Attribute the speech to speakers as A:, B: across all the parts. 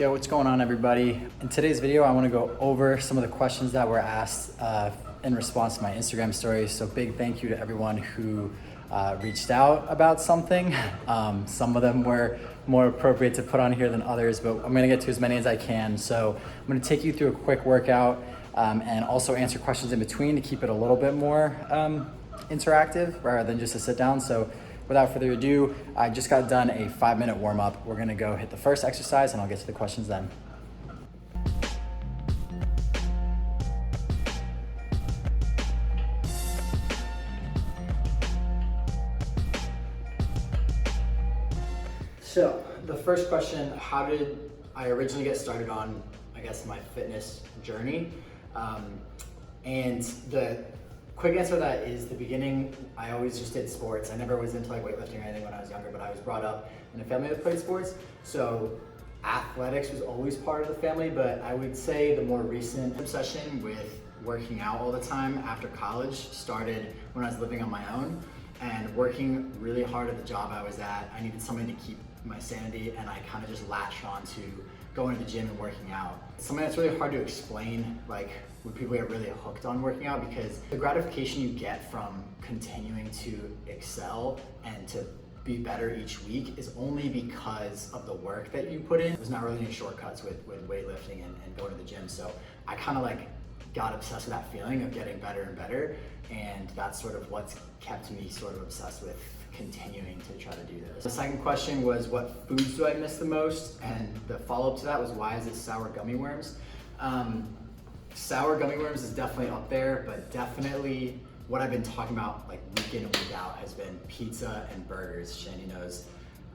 A: Yo, what's going on, everybody? In today's video, I want to go over some of the questions that were asked in response to my Instagram stories. So big thank you to everyone who reached out about something. Some of them were more appropriate to put on here than others, but I'm going to get to as many as I can. So I'm going to take you through a quick workout and also answer questions in between to keep it a little bit more interactive rather than just a sit down. So without further ado, I just got done a 5-minute warm up. We're gonna go hit the first exercise and I'll get to the questions then. So the first question, how did I originally get started on, I guess, my fitness journey? And the quick answer to that is the beginning, I always just did sports. I never was into like weightlifting or anything when I was younger, but I was brought up in a family that played sports. So athletics was always part of the family, but I would say the more recent obsession with working out all the time after college started when I was living on my own and working really hard at the job I was at. I needed something to keep my sanity, and I kind of just latched on to going to the gym and working out. Something that's really hard to explain, like when people get really hooked on working out, because the gratification you get from continuing to excel and to be better each week is only because of the work that you put in. There's not really any shortcuts with weightlifting and going to the gym. So I kind of like got obsessed with that feeling of getting better and better. And that's sort of what's kept me sort of obsessed with continuing to try to do this. The second question was, what foods do I miss the most? And the follow-up to that was, why is it sour gummy worms? Sour gummy worms is definitely up there, but definitely what I've been talking about like week in and week out has been pizza and burgers. Shandy knows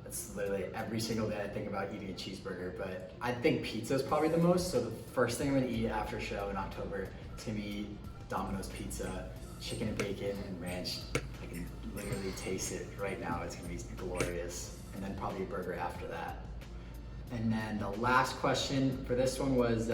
A: that's literally every single day I think about eating a cheeseburger, but I think pizza is probably the most. So the first thing I'm gonna eat after show in October is gonna be Domino's pizza, chicken and bacon and ranch. I can literally taste it right now. It's gonna be glorious. And then probably a burger after that. And then the last question for this one was,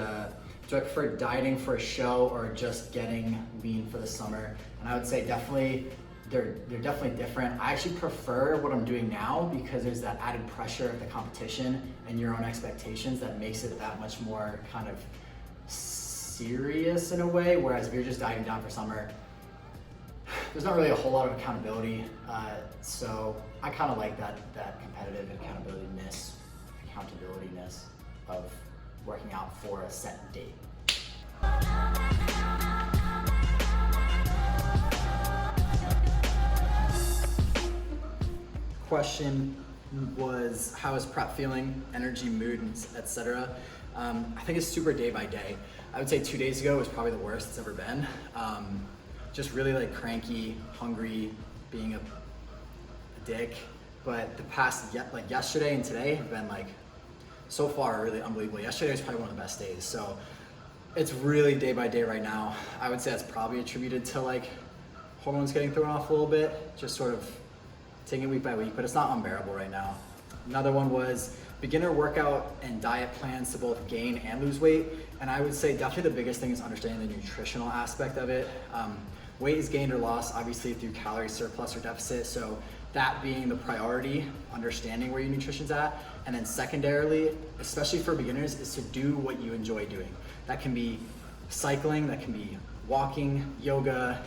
A: do I prefer dieting for a show or just getting lean for the summer? And I would say definitely, they're definitely different. I actually prefer what I'm doing now because there's that added pressure of the competition and your own expectations that makes it that much more kind of serious in a way. Whereas if you're just dieting down for summer, there's not really a whole lot of accountability. So I kind of like that competitive accountability-ness of working out for a set date. Question was, how is prep feeling, energy, mood, etc. I think it's super day by day. I would say 2 days ago was probably the worst it's ever been. Just really like cranky, hungry, being a dick. But the past, like yesterday and today have been like, so far really unbelievable. Yesterday was probably one of the best days. So it's really day by day right now. I would say that's probably attributed to like hormones getting thrown off a little bit, just sort of taking it week by week, but it's not unbearable right now. Another one was beginner workout and diet plans to both gain and lose weight. And I would say definitely the biggest thing is understanding the nutritional aspect of it. Weight is gained or lost obviously through calorie surplus or deficit. So that being the priority, understanding where your nutrition's at. And then secondarily, especially for beginners, is to do what you enjoy doing. That can be cycling, that can be walking, yoga,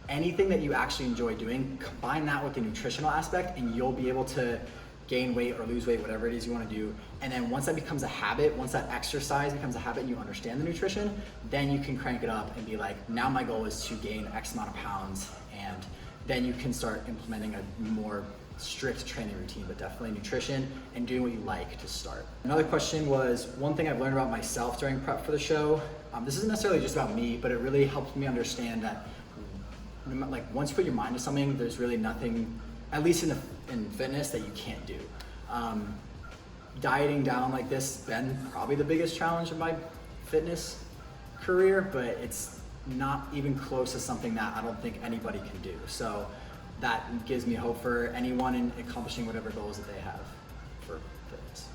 A: anything that you actually enjoy doing. Combine that with the nutritional aspect and you'll be able to gain weight or lose weight, whatever it is you want to do. And then once that becomes a habit, once that exercise becomes a habit and you understand the nutrition, then you can crank it up and be like, now my goal is to gain X amount of pounds. And then you can start implementing a more strict training routine, but definitely nutrition and doing what you like to start. Another question was, one thing I've learned about myself during prep for the show, this isn't necessarily just about me, but it really helped me understand that like once you put your mind to something, there's really nothing, at least in fitness, that you can't do. Dieting down like this has been probably the biggest challenge of my fitness career, but it's not even close to something that I don't think anybody can do. So that gives me hope for anyone in accomplishing whatever goals that they have for fitness.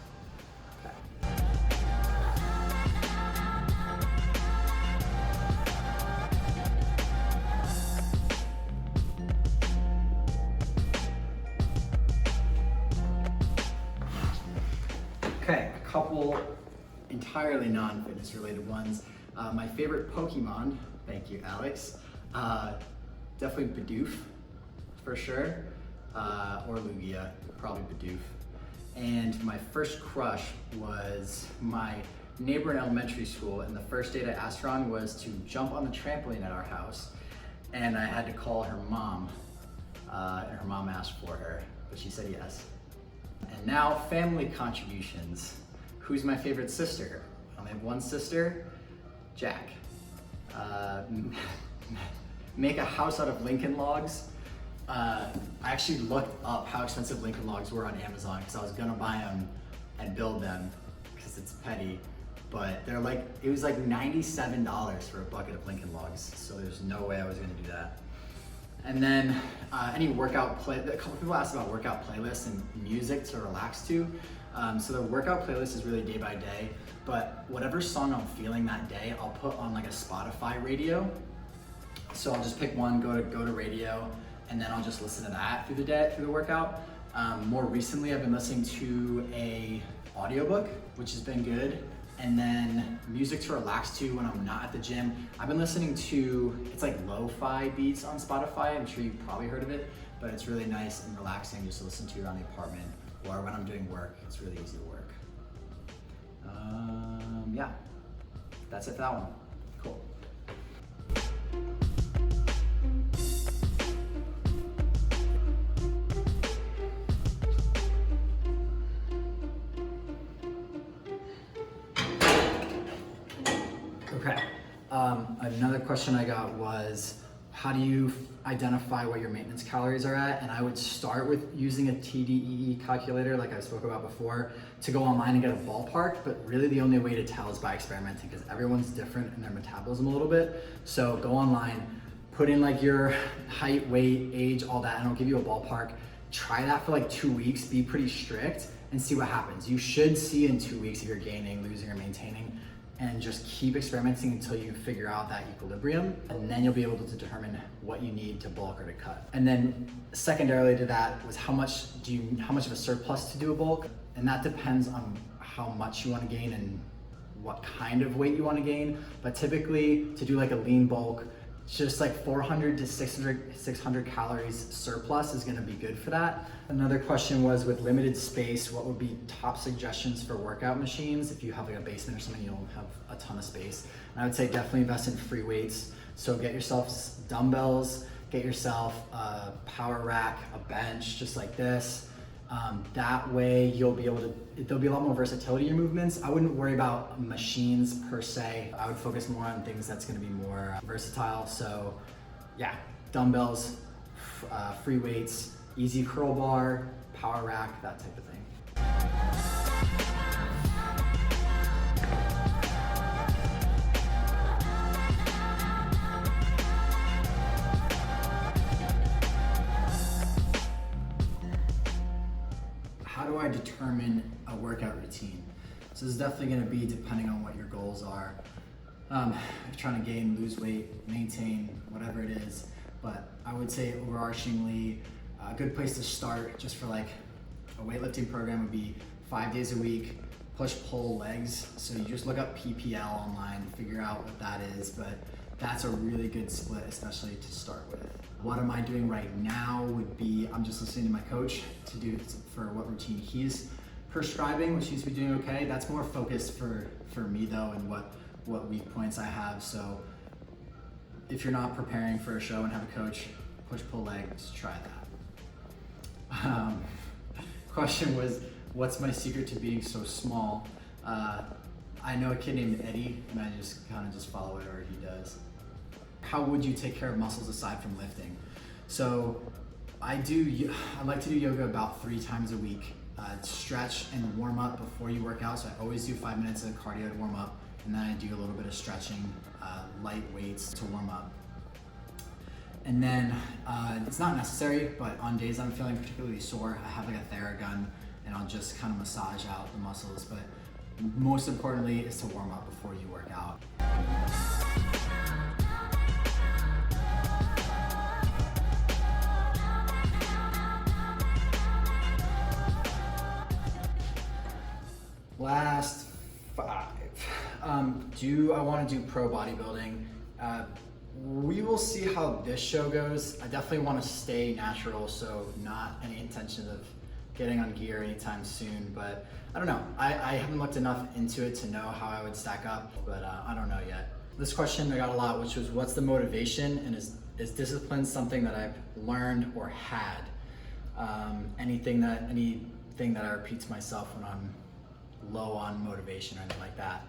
A: Okay, a couple entirely non-fitness related ones. My favorite Pokemon, thank you Alex, definitely Bidoof for sure, or Lugia, probably Bidoof. And my first crush was my neighbor in elementary school, and the first date I asked her on was to jump on the trampoline at our house, and I had to call her mom, and her mom asked for her, but she said yes. And now, family contributions. Who's my favorite sister? I only have one sister, Jack. Make a house out of Lincoln logs. I actually looked up how expensive Lincoln logs were on Amazon because I was gonna buy them and build them because it's petty, but they're like, it was like $97 for a bucket of Lincoln logs, so there's no way I was gonna do that. And then any workout a couple people asked about workout playlists and music to relax to. So the workout playlist is really day by day, but whatever song I'm feeling that day, I'll put on like a Spotify radio. So I'll just pick one, go to radio, and then I'll just listen to that through the day, through the workout. More recently, I've been listening to a audiobook, which has been good. And then music to relax to when I'm not at the gym. I've been listening to, it's like lo-fi beats on Spotify. I'm sure you've probably heard of it, but it's really nice and relaxing just to listen to around the apartment or when I'm doing work. It's really easy to work. Yeah, that's it for that one. Cool. Okay, another question I got was, how do you identify what your maintenance calories are at? And I would start with using a TDEE calculator like I spoke about before to go online and get a ballpark, but really the only way to tell is by experimenting because everyone's different in their metabolism a little bit. So go online, put in like your height, weight, age, all that, and it'll give you a ballpark. Try that for like 2 weeks, be pretty strict and see what happens. You should see in 2 weeks if you're gaining, losing, or maintaining, and just keep experimenting until you figure out that equilibrium, and then you'll be able to determine what you need to bulk or to cut. And then secondarily to that was how much of a surplus to do a bulk, and that depends on how much you want to gain and what kind of weight you want to gain. But typically to do like a lean bulk, just like 400 to 600 calories surplus is going to be good for that. Another question was, with limited space, what would be top suggestions for workout machines? If you have like a basement or something, you don't have a ton of space. And I would say definitely invest in free weights. So get yourself dumbbells, get yourself a power rack, a bench, just like this. That way you'll be able to, there'll be a lot more versatility in your movements. I wouldn't worry about machines per se. I would focus more on things that's gonna be more versatile. So yeah, dumbbells, free weights, easy curl bar, power rack, that type of thing. How do I determine a workout routine? So this is definitely going to be depending on what your goals are. If you're trying to gain, lose weight, maintain, whatever it is. But I would say overarchingly, a good place to start just for like a weightlifting program would be 5 days a week, push, pull, legs. So you just look up PPL online, figure out what that is, but that's a really good split, especially to start with. What am I doing right now would be, I'm just listening to my coach to do for what routine he's prescribing, which seems to be doing okay. That's more focused for me though, and what weak points I have. So if you're not preparing for a show and have a coach, push, pull, legs, try that. Question was, what's my secret to being so small? I know a kid named Eddie, and I just kind of just follow whatever he does. How would you take care of muscles aside from lifting? So I like to do yoga about 3 times a week. Stretch and warm up before you work out. So I always do 5 minutes of cardio to warm up, and then I do a little bit of stretching, light weights to warm up. And then it's not necessary, but on days I'm feeling particularly sore, I have like a Theragun, and I'll just kind of massage out the muscles. But most importantly is to warm up before you work out. Last 5. do I want to do pro bodybuilding? We will see how this show goes. I definitely want to stay natural, so not any intention of getting on gear anytime soon, but I don't know. I haven't looked enough into it to know how I would stack up, but I don't know yet. This question I got a lot, which was what's the motivation, and is discipline something that I've learned or had? Anything that I repeat to myself when I'm low on motivation or anything like that.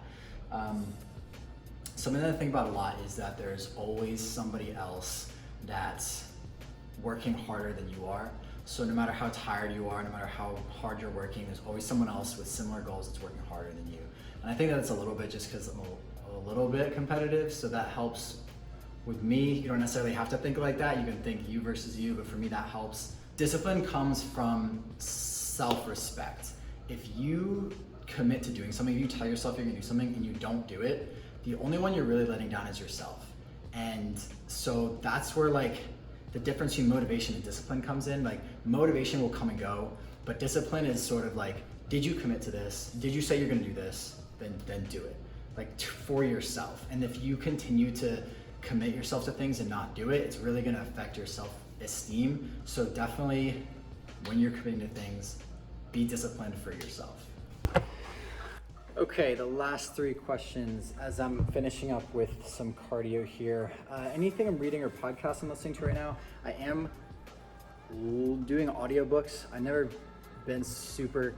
A: Something that I think about a lot is that there's always somebody else that's working harder than you are. So no matter how tired you are, no matter how hard you're working, there's always someone else with similar goals that's working harder than you. And I think that's a little bit just because I'm a little bit competitive, so that helps with me. You don't necessarily have to think like that. You can think you versus you, but for me that helps. Discipline comes from self-respect. If you commit to doing something, if you tell yourself you're gonna do something and you don't do it, the only one you're really letting down is yourself. And so that's where like the difference between motivation and discipline comes in. Like motivation will come and go, but discipline is sort of like, did you commit to this? Did you say you're gonna do this? Then do it, like for yourself. And if you continue to commit yourself to things and not do it, it's really gonna affect your self-esteem. So definitely when you're committing to things, be disciplined for yourself. Okay, the last 3 questions as I'm finishing up with some cardio here. Anything I'm reading or podcast I'm listening to right now? I am doing audiobooks. I've never been super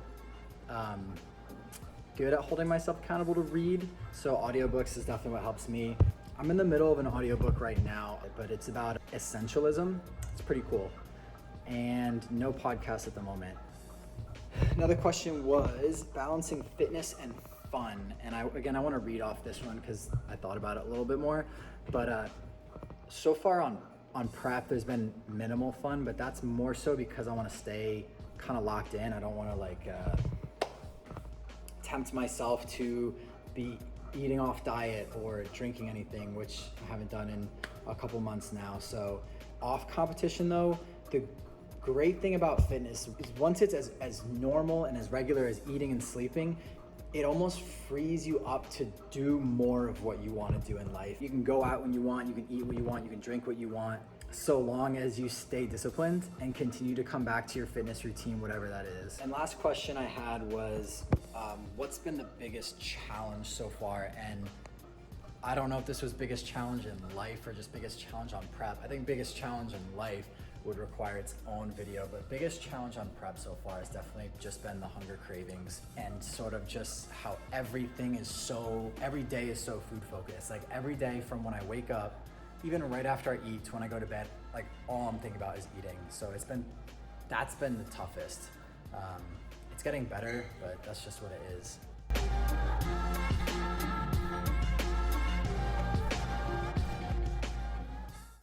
A: good at holding myself accountable to read, so audiobooks is definitely what helps me. I'm in the middle of an audiobook right now, but it's about essentialism. It's pretty cool. And no podcast at the moment. Another question was balancing fitness and fun. And I want to read off this one because I thought about it a little bit more. But so far on prep, there's been minimal fun, but that's more so because I want to stay kind of locked in. I don't want to like tempt myself to be eating off diet or drinking anything, which I haven't done in a couple months now. So off competition though, the great thing about fitness is once it's as normal and as regular as eating and sleeping, it almost frees you up to do more of what you want to do in life. You can go out when you want, you can eat what you want, you can drink what you want, so long as you stay disciplined and continue to come back to your fitness routine, whatever that is. And last question I had was, what's been the biggest challenge so far? And I don't know if this was biggest challenge in life or just biggest challenge on prep. I think biggest challenge in life would require its own video, but biggest challenge on prep so far has definitely just been the hunger cravings and sort of just how every day is so food focused. Like every day from when I wake up, even right after I eat to when I go to bed, like all I'm thinking about is eating. So that's been the toughest. It's getting better, but that's just what it is.